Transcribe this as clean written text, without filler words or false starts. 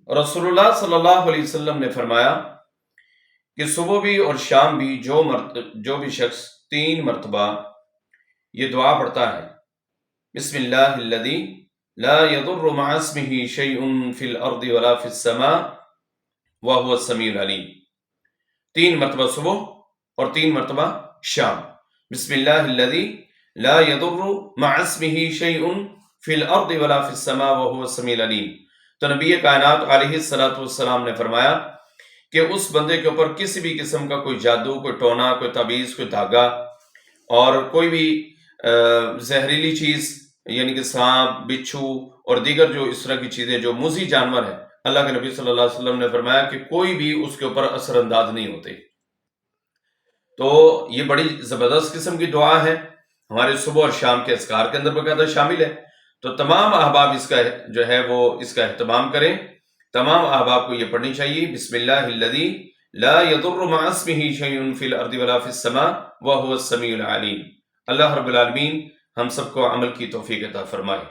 رسول اللہ صلی اللہ علیہ وسلم نے فرمایا کہ صبح بھی اور شام بھی جو بھی شخص 3 مرتبہ یہ دعا پڑھتا ہے، بسم اللہ الذی لا یضر مع اسمہ شیء فی الارض ولا فی السماء وهو السمیع العلیم، 3 مرتبہ صبح اور 3 مرتبہ شام، بسم اللہ الذی لا یضر مع اسمہ شیء فی الارض ولا فی السماء وهو السمیع العلیم۔ تو نبی کائنات علیہ الصلوۃ والسلام نے فرمایا کہ اس بندے کے اوپر کسی بھی قسم کا کوئی جادو، کوئی ٹونا، کوئی تعویذ، کوئی دھاگا اور کوئی بھی زہریلی چیز یعنی کہ سانپ، بچھو اور دیگر جو اس طرح کی چیزیں جو موذی جانور ہیں، اللہ کے نبی صلی اللہ علیہ وسلم نے فرمایا کہ کوئی بھی اس کے اوپر اثر انداز نہیں ہوتے۔ تو یہ بڑی زبردست قسم کی دعا ہے، ہمارے صبح اور شام کے اذکار کے اندر باقاعدہ شامل ہے۔ تو تمام احباب اس کا جو ہے وہ اس کا اہتمام کریں، تمام احباب کو یہ پڑھنی چاہیے، بسم اللہ الذی لا یضر مع اسمہ شیء فی الارض ولا فی السماء وهو السمیع العلیم۔ اللہ رب العالمین ہم سب کو عمل کی توفیق عطا فرمائے۔